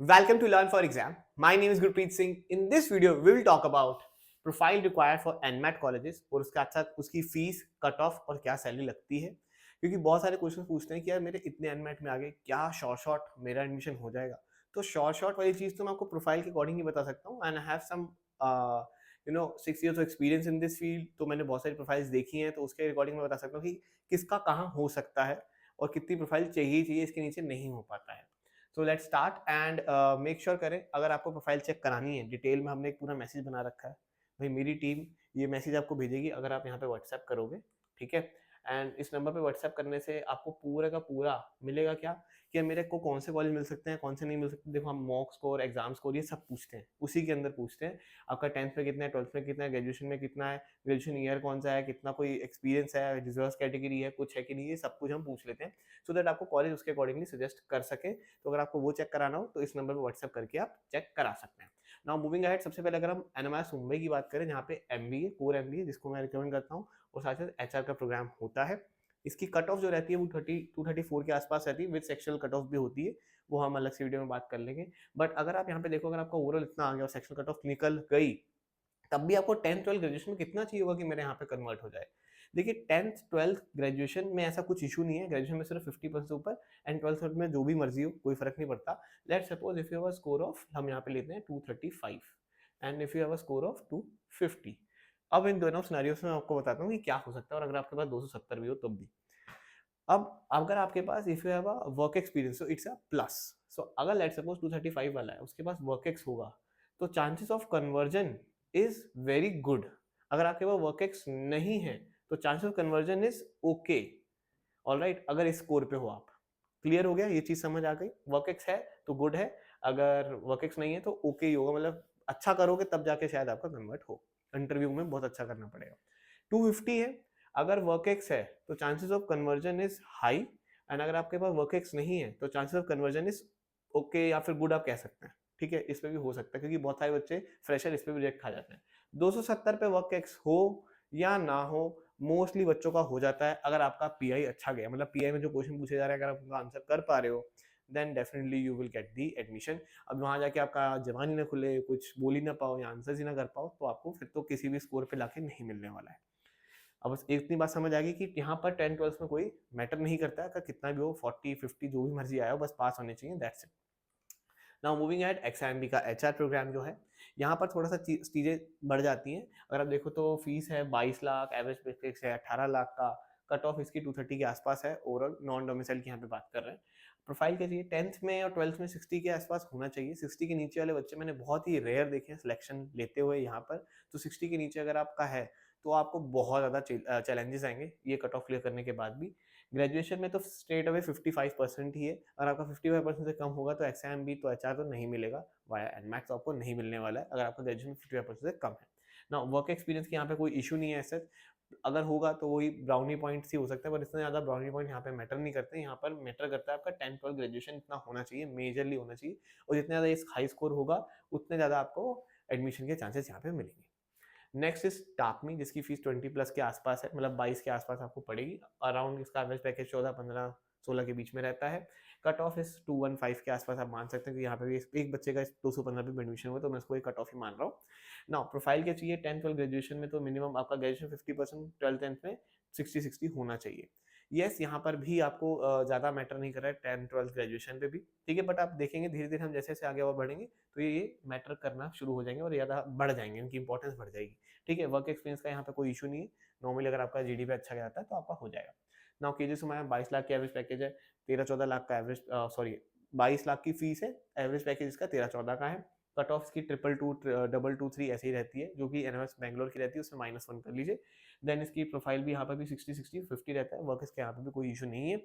Welcome to Learn for Exam. My name is Gurpreet Singh. In this video, we will talk about profile required for NMAT colleges और उसके साथ साथ उसकी fees, cut off और क्या salary लगती है, क्योंकि बहुत सारे क्वेश्चन पूछते हैं कि यार मेरे इतने NMAT में आ गए, क्या शॉर्ट मेरा एडमिशन हो जाएगा। तो शॉर्ट वाली चीज़ तो मैं आपको प्रोफाइल के अकॉर्डिंग ही बता सकता हूँ and I have some 6 years of experience in this field. तो मैंने बहुत सारी प्रोफाइल्स देखी हैं, तो उसके अकॉर्डिंग मैं बता सकता हूँ कि किसका कहाँ हो सकता है और कितनी प्रोफाइल चाहिए इसके नीचे नहीं हो पाता है। So let's start and make sure करें, अगर आपको प्रोफाइल चेक करानी है डिटेल में, हमने एक पूरा मैसेज बना रखा है। भाई मेरी टीम ये मैसेज आपको भेजेगी अगर आप यहाँ पे व्हाट्सएप करोगे, ठीक है। एंड इस नंबर पे व्हाट्सएप करने से आपको पूरा का पूरा मिलेगा क्या, कि मेरे को कौन से कॉलेज मिल सकते हैं, कौन से नहीं मिल सकते। देखो, हम मॉक स्कोर, एग्जाम स्कोर, ये सब पूछते हैं, उसी के अंदर पूछते हैं आपका 10th में कितना है, 12th में कितना है, ग्रेजुएशन में कितना है, ग्रेजुएशन ईयर कौन सा है, कितना कोई एक्सपीरियंस है, रिजर्व कैटेगरी है, कुछ है कि नहीं, ये सब कुछ हम पूछ लेते हैं सो दैट आपको कॉलेज उसके अकॉर्डिंगली सजेस्ट कर सके। तो अगर आपको वो चेक कराना हो तो इस नंबर पर व्हाट्सएप करके आप चेक करा सकते हैं। नाउ मूविंग अहेड, सबसे पहले अगर हम एनएमआईएस मुंबई की बात करें, जहाँ पे एमबीए, कोर एमबीए जिसको मैं रिकमेंड करता हूँ, और साथ साथ एचआर का प्रोग्राम होता है। इसकी कट ऑफ जो रहती है वो 32-34 के आसपास रहती है, विद सेक्शनल कट ऑफ भी होती है, वो हम अलग से वीडियो में बात कर लेंगे। बट अगर आप यहाँ पे देखो, अगर आपका ओवरऑल इतना आ गया और सेक्शनल कट ऑफ निकल गई, तब भी आपको 10th 12th ग्रेजुएशन में कितना चाहिए होगा कि मेरे यहाँ पे कन्वर्ट हो जाए। देखिए, 10th 12th ग्रेजुएशन में ऐसा कुछ इशू नहीं है, ग्रेजुएशन में सिर्फ 50% से ऊपर एंड 12th में जो भी मर्जी हो, कोई फर्क नहीं पड़ता। Let suppose if you have a score of, हम यहाँ पे लेते हैं 235 and if you have a score of 250। अब इन दोनों सिनेरियोस में आपको बताता हूँ कि क्या हो सकता है, और अगर आपके पास 270 भी हो तब भी। अब अगर आपके पास if you have a work experience, so it's a plus. So अगर लेट सपोज 235 वाला है, उसके पास वर्क एक्स होगा, तो chances of conversion is very good. अगर आपके पास वर्क एक्स नहीं है तो chances of conversion is okay, alright, अगर इस स्कोर पे हो आप। क्लियर हो गया, ये चीज समझ आ गई। वर्क एक्स है तो गुड है, अगर वर्क एक्स नहीं है तो ओके ही होगा, मतलब अच्छा करोगे तब जाके शायद आपका कन्वर्ट हो, इंटरव्यू में बहुत अच्छा करना पड़ेगा। 250 है, अगर वर्क एक्स है तो chances of conversion is high, and अगर आपके पास वर्क एक्स नहीं है तो chances of conversion is okay या फिर गुड आप कह सकते हैं, ठीक है। इस पे भी हो सकता है, क्योंकि बहुत सारे बच्चे फ्रेशर इस पे भी रिजेक्ट खा जाते हैं। 270 पे वर्क एक्स हो या ना हो, मोस्टली बच्चों का हो जाता है अगर आपका पीआई अच्छा गया, मतलब पीआई में जो क्वेश्चन पूछे जा रहे हैं अगर आप उनका आंसर कर पा रहे हो, then definitely you will get the admission. अब वहां जाके आपका जबान ही ना खुले, कुछ बोल ही ना पाओ या आंसर ही ना कर पाओ, तो आपको फिर तो किसी भी स्कोर पे लाके नहीं मिलने वाला है। अब बस इतनी बात समझ आ गई कि यहाँ पर 10th 12th में कोई मैटर नहीं करता है, अगर कितना भी हो, 40 50 जो भी मर्जी आया हो, बस पास होने चाहिए, that's it. Now moving at XMB का एचआर प्रोग्राम जो है, यहाँ पर थोड़ा सा चीजें बढ़ जाती हैं। अगर आप देखो तो फीस है 22 लाख, एवरेज पैकेज है 18 लाख का, कट ऑफ इसकी 230 के आसपास है, ओवरऑल नॉन डोमिसाइल की यहाँ पे बात कर रहे हैं। प्रोफाइल क्या चाहिए, 10th में और 12th में 60 के आसपास होना चाहिए। 60 के नीचे वाले बच्चे मैंने बहुत ही रेयर देखे हैं सिलेक्शन लेते हुए यहाँ पर। तो 60 के नीचे अगर आपका है तो आपको बहुत ज़्यादा चैलेंजेस आएंगे ये कट ऑफ क्लियर करने के बाद भी। ग्रेजुएशन में तो स्ट्रेट अवे 55% ही है, अगर आपका 55% से कम होगा तो एग्जाम भी, तो एचआर तो नहीं मिलेगा, वाया एनमैक्स आपको नहीं मिलने वाला है अगर आपका ग्रेजुएशन 55% से कम है ना। वर्क एक्सपीरियंस की यहाँ पे कोई इशू नहीं है ऐसा, अगर होगा तो वही ब्राउनी पॉइंट ही हो सकता है, पर इतना ज्यादा ब्राउनी पॉइंट यहाँ पे मैटर नहीं करते। यहाँ पर मैटर करता है आपका 10th 12th ग्रेजुएशन इतना होना चाहिए, मेजरली होना चाहिए, और जितना ज्यादा इस हाई स्कोर होगा उतने ज्यादा आपको एडमिशन के चांसेस यहाँ पे मिलेंगे। नेक्स्ट इज टापमी, जिसकी फीस 20+ के आसपास है, मतलब 22 के आसपास आपको पड़ेगी। अराउंड इसका एवरेज पैकेज 14 15 16 के बीच में रहता है। कट ऑफ इस 215 के आसपास आप मान सकते हैं कि यहाँ पे भी एक बच्चे का 215 पे एडमिशन हुआ, तो मैं इसको एक कट ऑफ ही मान रहा हूँ। ना प्रोफाइल क्या चाहिए, 10th 12th ग्रेजुएशन में तो मिनिमम आपका ग्रेजुएशन 50%, 12th 10th में 60-60 होना चाहिए। यस, यहाँ पर भी आपको ज्यादा मैटर नहीं कर रहा है 10th 12th ग्रेजुएशन पे भी, ठीक है। बट आप देखेंगे धीरे धीरे हम जैसे जैसे आगे और बढ़ेंगे तो ये मैटर करना शुरू हो जाएंगे और ज़्यादा बढ़ जाएंगे, इनकी इंपॉर्टेंस बढ़ जाएगी, ठीक है। वर्क एक्सपीरियंस का यहाँ पे कोई इशू नहीं है, नॉर्मली अगर आपका जीडीपी अच्छा जाता है तो आपका हो जाएगा। नाउ केजी सुमाया 22 लाख की एवरेज पैकेज है, 13-14 लाख का एवरेज, सॉरी 22 लाख की फीस है, एवरेज पैकेज इसका 13-14 का है। कट ऑफ की 222 223 ऐसे ही रहती है, जो कि एनएमएस बैंगलोर की रहती है, उसमें -1 कर लीजिए। देन इसकी प्रोफाइल भी यहाँ पर भी 60-60 50 रहता है, वर्क इसके यहाँ पे भी कोई इशू नहीं है,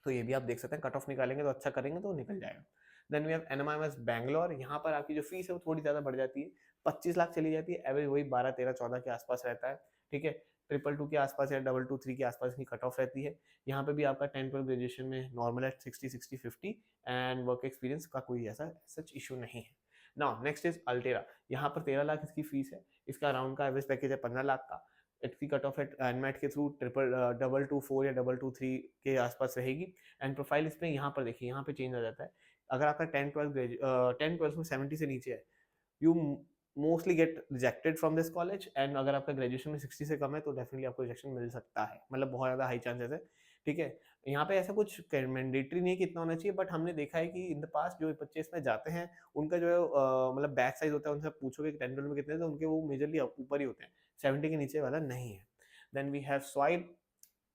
तो ये भी आप देख सकते हैं। कट ऑफ निकालेंगे तो अच्छा करेंगे तो निकल जाएगा। Then we have NMIMS Bangalore, यहाँ पर आपकी जो फीस है वो थोड़ी ज्यादा बढ़ जाती है, 25 लाख चली जाती है, एवरेज वही 12 13 14 के आसपास रहता है, ठीक है। 222 के आसपास या 223 के आसपास की कट ऑफ रहती है। यहाँ पे भी आपका 10th 12th ग्रेजुएशन में नॉर्मल है 60-60 50, एंड वर्क एक्सपीरियंस का कोई ऐसा सच इशू नहीं है। नाउ नेक्स्ट इज अल्टेरा, यहाँ पर 13 लाख इसकी फीस है, इसका अराउंड का एवरेज पैकेज है 15 लाख का। इसकी कट ऑफ एनमेट के थ्रू 224 या 223 के आसपास रहेगी। एंड प्रोफाइल इसमें यहाँ पर देखिए, यहाँ पे चेंज आ जाता है। अगर आपका 10-12 में 70 से नीचे है, you mostly get rejected from this college. And अगर आपका ग्रेजुएशन में 60 से कम है तो डेफिनेटली आपको रिजेक्शन मिल सकता है, मतलब बहुत ज़्यादा हाई चांसेस है। ठीक है, यहाँ पे ऐसा कुछ मैंडेटरी नहीं है कि इतना होना चाहिए, बट हमने देखा है कि इन द पास्ट जो बच्चे इसमें जाते हैं उनका जो है मतलब बैच साइज होता है, उनसे पूछोगे 10-12 में कितने, तो उनके वो मेजरली ऊपर ही होते हैं, 70 के नीचे वाला नहीं है। देन वी हैव स्वाइल,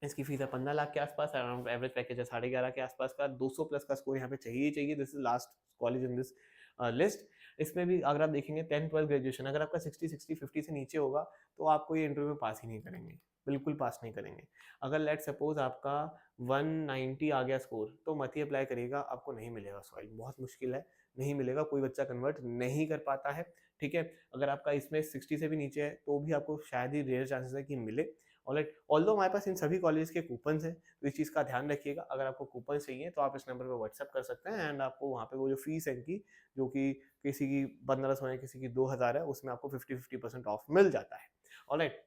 इसकी फीस है 15 लाख के आसपास, अराउंड एवरेज पैकेज है 11.5 के आसपास का, 200 प्लस का स्कोर यहाँ पे चाहिए ही चाहिए। This is last college in this list. इसमें भी अगर आप देखेंगे 10-12 ग्रेजुएशन, अगर आपका 60-50 से नीचे होगा तो आपको ये इंटरव्यू में पास ही नहीं करेंगे, बिल्कुल पास नहीं करेंगे। अगर लेट सपोज आपका 190 आ गया स्कोर, तो मत ही अप्लाई करिएगा, आपको नहीं मिलेगा सॉइल, बहुत मुश्किल है, नहीं मिलेगा, कोई बच्चा कन्वर्ट नहीं कर पाता है। ठीक है, अगर आपका इसमें 60 से भी नीचे है तो भी आपको शायद ही रेयर चांसेस है कि मिले। ऑलराइट, ऑल्दो हमारे पास इन सभी कॉलेज के कूपन्स हैं, तो इस चीज़ का ध्यान रखिएगा। अगर आपको कूपन चाहिए तो आप इस नंबर पर व्हाट्सएप कर सकते हैं, एंड आपको वहाँ पे वो जो फीस है इनकी, जो कि किसी की 1500 है, किसी की 2000 है, उसमें आपको 50% ऑफ मिल जाता है। Alright,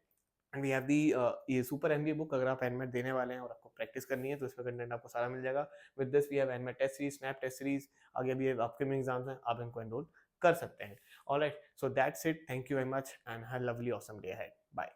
and we have the ये सुपर एमबीए बुक, अगर आप एनमेट देने वाले हैं और आपको प्रैक्टिस करनी है तो इसमें कंटेंट आपको सारा मिल जाएगा। With this we have NMAT test series, SNAP test series, आगे भी अपकमिंग एग्जाम्स हैं, आप इनको एनरोल कर सकते हैं। Alright, so that's it, thank you very much and have a lovely awesome day ahead, bye.